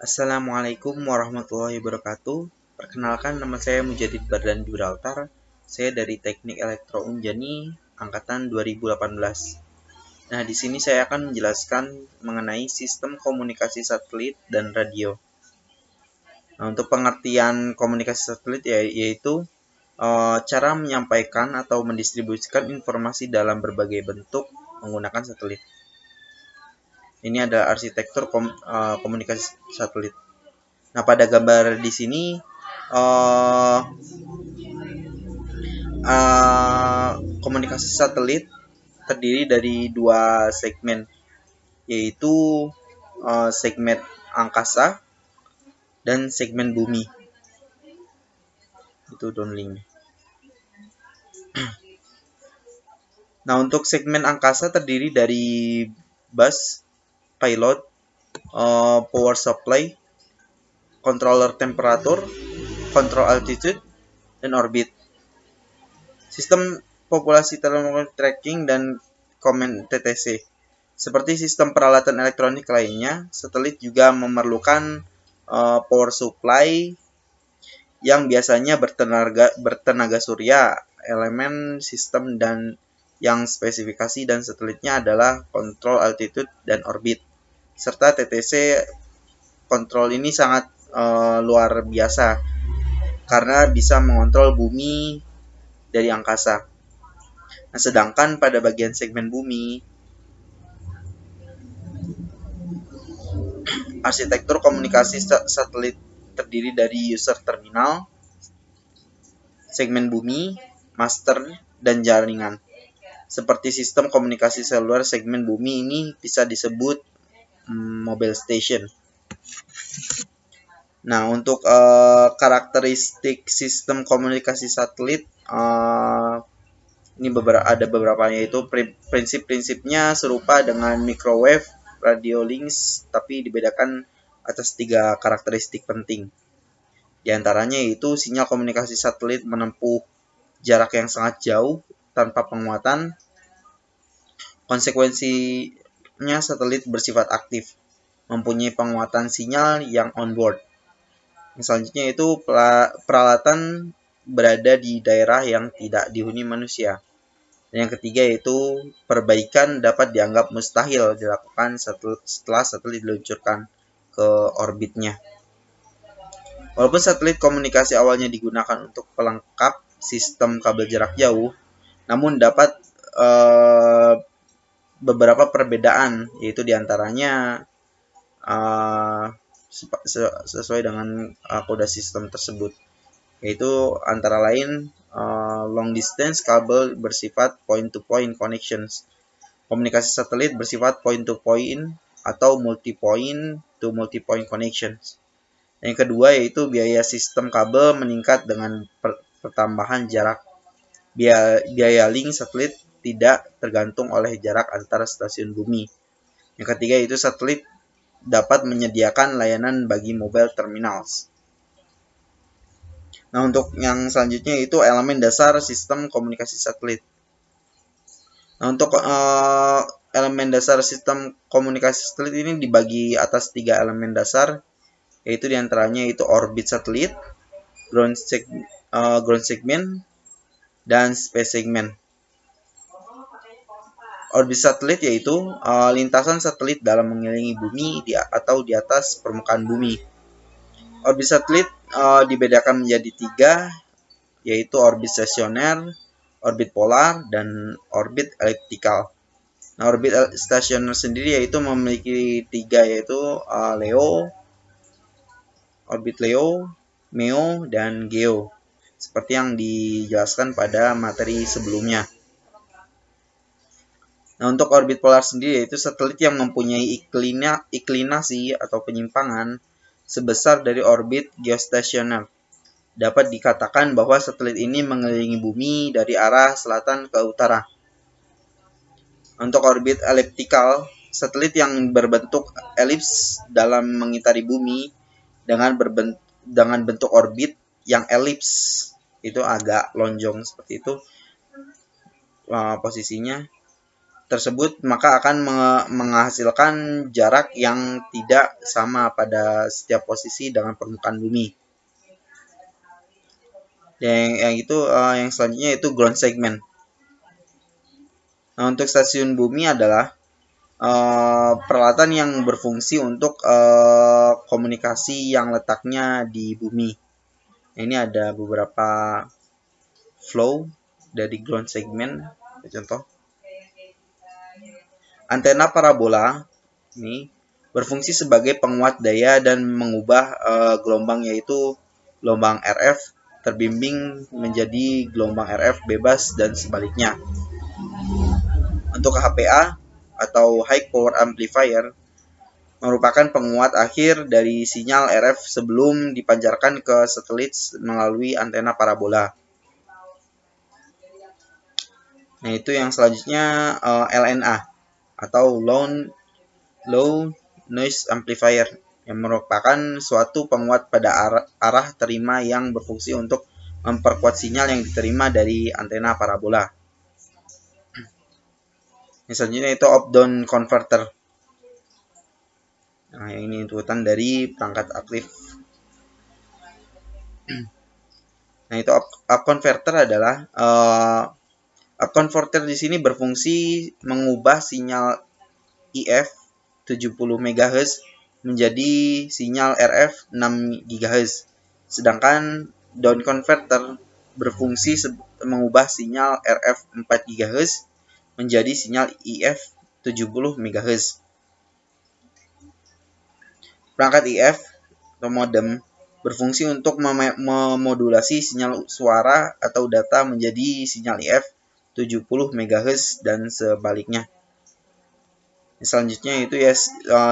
Assalamualaikum warahmatullahi wabarakatuh. Perkenalkan, nama saya Mujadid Bardan Gibraltar. Saya dari Teknik Elektro Unjani angkatan 2018. Nah, di sini saya akan menjelaskan mengenai sistem komunikasi satelit dan radio. Nah, untuk pengertian komunikasi satelit yaitu cara menyampaikan atau mendistribusikan informasi dalam berbagai bentuk menggunakan satelit. Ini adalah arsitektur komunikasi satelit. Nah, pada gambar di sini uh, komunikasi satelit terdiri dari dua segmen, yaitu segmen angkasa dan segmen bumi. Itu downlink. Nah, untuk segmen angkasa terdiri dari bus, pilot, power supply, controller temperatur, control altitude, dan orbit. Sistem populasi termometer tracking dan command TTC. Seperti sistem peralatan elektronik lainnya, satelit juga memerlukan power supply yang biasanya bertenaga surya, elemen sistem dan yang spesifikasi dan satelitnya adalah control altitude dan orbit. Serta TTC kontrol ini sangat luar biasa karena bisa mengontrol bumi dari angkasa. Nah, sedangkan pada bagian segmen bumi, arsitektur komunikasi satelit terdiri dari user terminal, segmen bumi, master, dan jaringan. Seperti sistem komunikasi seluler segmen bumi ini bisa disebut mobile station. Nah, untuk karakteristik sistem komunikasi satelit, ini ada beberapa, yaitu prinsip-prinsipnya serupa dengan microwave, radio links, tapi dibedakan atas 3 karakteristik penting. Di antaranya yaitu sinyal komunikasi satelit menempuh jarak yang sangat jauh tanpa penguatan. Konsekuensinya satelit bersifat aktif, mempunyai penguatan sinyal yang on-board. Selanjutnya itu peralatan berada di daerah yang tidak dihuni manusia. Dan yang ketiga yaitu perbaikan dapat dianggap mustahil dilakukan setelah satelit diluncurkan ke orbitnya. Walaupun satelit komunikasi awalnya digunakan untuk pelengkap sistem kabel jarak jauh, namun dapat beberapa perbedaan, yaitu diantaranya sesuai dengan kode sistem tersebut, yaitu antara lain long distance kabel bersifat point-to-point connections. Komunikasi satelit bersifat point-to-point atau multi-point connections. Yang kedua yaitu biaya sistem kabel meningkat dengan pertambahan jarak. Biaya link satelit tidak tergantung oleh jarak antara stasiun bumi. Yang ketiga yaitu satelit dapat menyediakan layanan bagi mobile terminals. Nah, untuk yang selanjutnya itu elemen dasar sistem komunikasi satelit. Nah, untuk elemen dasar sistem komunikasi satelit ini dibagi atas 3 elemen dasar, yaitu diantaranya itu orbit satelit, ground segment, dan space segment. Orbit satelit yaitu lintasan satelit dalam mengelilingi bumi atau di atas permukaan bumi. Orbit satelit dibedakan menjadi 3, yaitu orbit stasioner, orbit polar, dan orbit elliptikal. Nah, orbit stasioner sendiri yaitu memiliki 3, yaitu orbit Leo, MEO, dan GEO. Seperti yang dijelaskan pada materi sebelumnya. Nah, untuk orbit polar sendiri yaitu satelit yang mempunyai iklinasi atau penyimpangan sebesar dari orbit geostasioner. Dapat dikatakan bahwa satelit ini mengelilingi bumi dari arah selatan ke utara. Untuk orbit elliptikal, satelit yang berbentuk elips dalam mengitari bumi dengan bentuk orbit yang elips, itu agak lonjong seperti itu posisinya. tersebut maka akan menghasilkan jarak yang tidak sama pada setiap posisi dengan permukaan bumi. Yang selanjutnya itu ground segment. Nah, untuk stasiun bumi adalah peralatan yang berfungsi untuk komunikasi yang letaknya di bumi. Ini ada beberapa flow dari ground segment. Contoh, antena parabola ini berfungsi sebagai penguat daya dan mengubah gelombang, yaitu gelombang RF terbimbing menjadi gelombang RF bebas dan sebaliknya. Untuk HPA atau High Power Amplifier merupakan penguat akhir dari sinyal RF sebelum dipancarkan ke satelit melalui antena parabola. Nah, itu yang selanjutnya LNA atau Low Noise Amplifier yang merupakan suatu penguat pada arah terima yang berfungsi untuk memperkuat sinyal yang diterima dari antena parabola. Yang selanjutnya itu up-down converter. Nah, ini tuntutan dari perangkat aktif. Nah, itu up converter adalah up converter di sini berfungsi mengubah sinyal IF 70 MHz menjadi sinyal RF 6 GHz. Sedangkan down converter berfungsi mengubah sinyal RF 4 GHz menjadi sinyal IF 70 MHz. Perangkat IF atau modem berfungsi untuk memodulasi sinyal suara atau data menjadi sinyal IF 70 MHz dan sebaliknya. Selanjutnya itu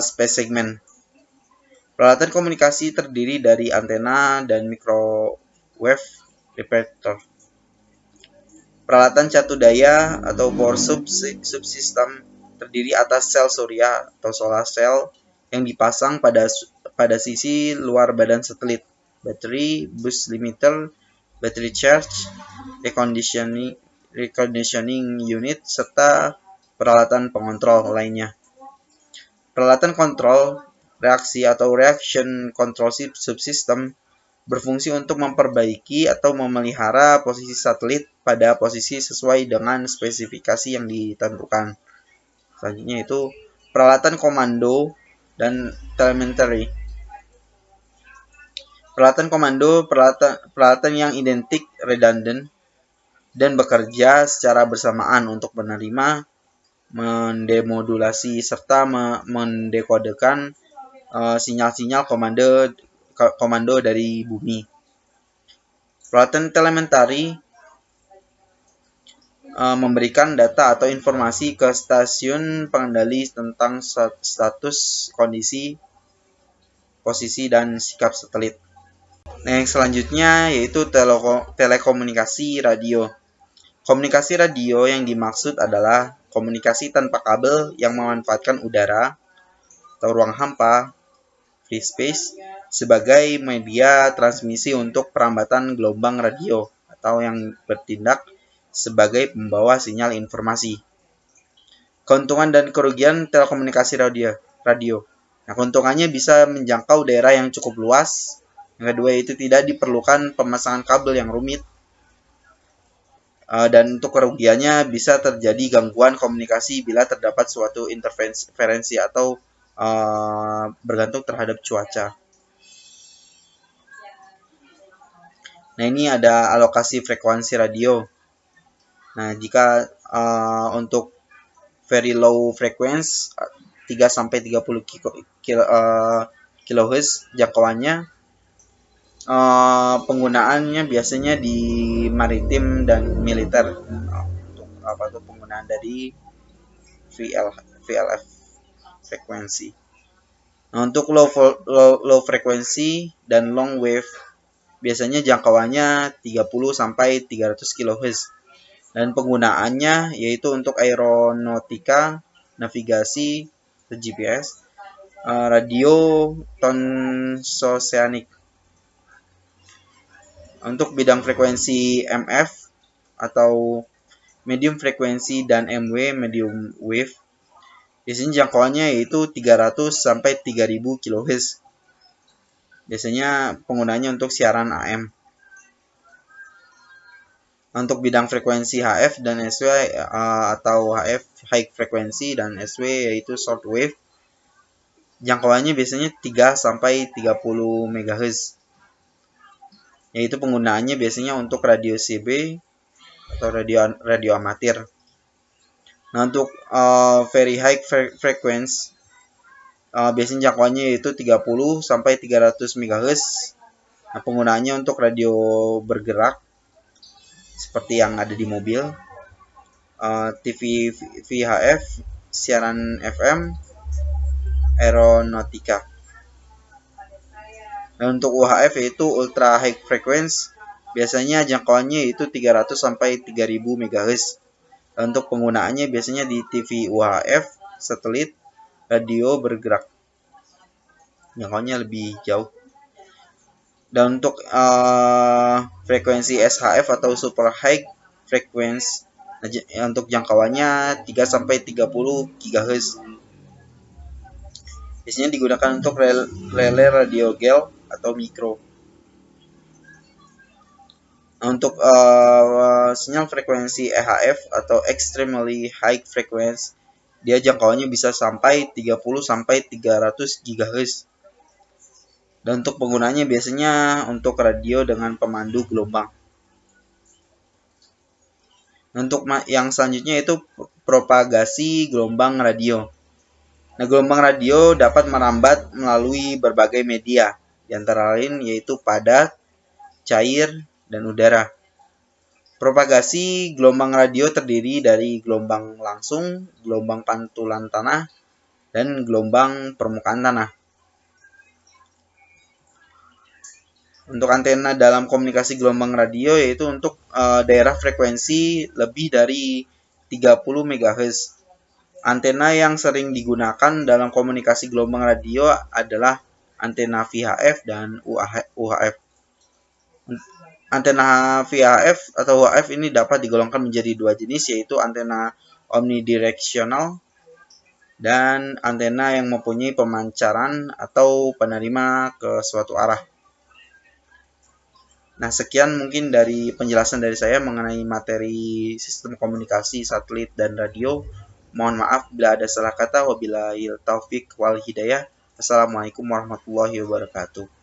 space segment. Peralatan komunikasi terdiri dari antena dan microwave repeater. Peralatan catu daya atau power subsystem terdiri atas sel surya atau solar cell yang dipasang pada sisi luar badan satelit, battery, bus limiter, battery charge, reconditioning unit, serta peralatan pengontrol lainnya. Peralatan kontrol reaksi atau reaction control subsystem berfungsi untuk memperbaiki atau memelihara posisi satelit pada posisi sesuai dengan spesifikasi yang ditentukan. Selanjutnya itu peralatan komando dan telemetry. Peralatan komando peralatan yang identik, redundant, dan bekerja secara bersamaan untuk menerima, mendemodulasi, serta mendekodekan sinyal-sinyal komando dari bumi. Peralatan telemetri memberikan data atau informasi ke stasiun pengendali tentang status, kondisi, posisi, dan sikap satelit. Nah, yang selanjutnya yaitu telekomunikasi radio. Komunikasi radio yang dimaksud adalah komunikasi tanpa kabel yang memanfaatkan udara atau ruang hampa, free space, sebagai media transmisi untuk perambatan gelombang radio atau yang bertindak sebagai pembawa sinyal informasi. Keuntungan dan kerugian telekomunikasi radio. Nah, keuntungannya bisa menjangkau daerah yang cukup luas. Yang kedua, itu tidak diperlukan pemasangan kabel yang rumit. Dan untuk kerugiannya bisa terjadi gangguan komunikasi bila terdapat suatu interferensi atau bergantung terhadap cuaca. Nah, ini ada alokasi frekuensi radio. Nah, jika untuk very low frequency 3-30 kHz jangkauannya, penggunaannya biasanya di maritim dan militer. Untuk penggunaan dari VLF frekuensi. Nah, untuk low frequency dan long wave biasanya jangkauannya 30-300 kHz. Dan penggunaannya yaitu untuk aeronautika, navigasi, GPS, radio transoceanic. Untuk bidang frekuensi MF atau medium frekuensi, dan MW medium wave. Biasanya jangkauannya yaitu 300 sampai 3000 kHz. Biasanya penggunanya untuk siaran AM. Untuk bidang frekuensi HF dan SW atau HF high frequency dan SW yaitu short wave, jangkauannya biasanya 3 sampai 30 MHz. Yaitu penggunaannya biasanya untuk radio CB atau radio amatir. Nah, untuk very high frequency biasanya jangkauannya yaitu 30 sampai 300 MHz. Nah, penggunaannya untuk radio bergerak seperti yang ada di mobil, TV VHF, siaran FM, aeronautika. Dan untuk UHF yaitu ultra high frequency, biasanya jangkauannya yaitu 300 sampai 3000 MHz. Dan untuk penggunaannya biasanya di TV UHF, satelit, radio bergerak. Jangkauannya lebih jauh. Dan untuk frekuensi SHF atau super high frequency, untuk jangkauannya 3 sampai 30 GHz. Biasanya digunakan untuk relay radio gel atau mikro. Untuk sinyal frekuensi EHF atau extremely high frequency, dia jangkauannya bisa sampai 30 sampai 300 GHz. Dan untuk penggunaannya biasanya untuk radio dengan pemandu gelombang. Untuk yang selanjutnya itu propagasi gelombang radio. Nah, gelombang radio dapat merambat melalui berbagai media, di antara lain yaitu padat, cair, dan udara. Propagasi gelombang radio terdiri dari gelombang langsung, gelombang pantulan tanah, dan gelombang permukaan tanah. Untuk antena dalam komunikasi gelombang radio yaitu untuk daerah frekuensi lebih dari 30 MHz. Antena yang sering digunakan dalam komunikasi gelombang radio adalah antena VHF dan UHF. Antena VHF atau UHF ini dapat digolongkan menjadi dua jenis, yaitu antena omnidirectional dan antena yang mempunyai pemancaran atau penerima ke suatu arah. Nah, sekian mungkin dari penjelasan dari saya mengenai materi sistem komunikasi satelit dan radio. Mohon maaf bila ada salah kata. Wabillahi taufik wal hidayah. Assalamualaikum warahmatullahi wabarakatuh.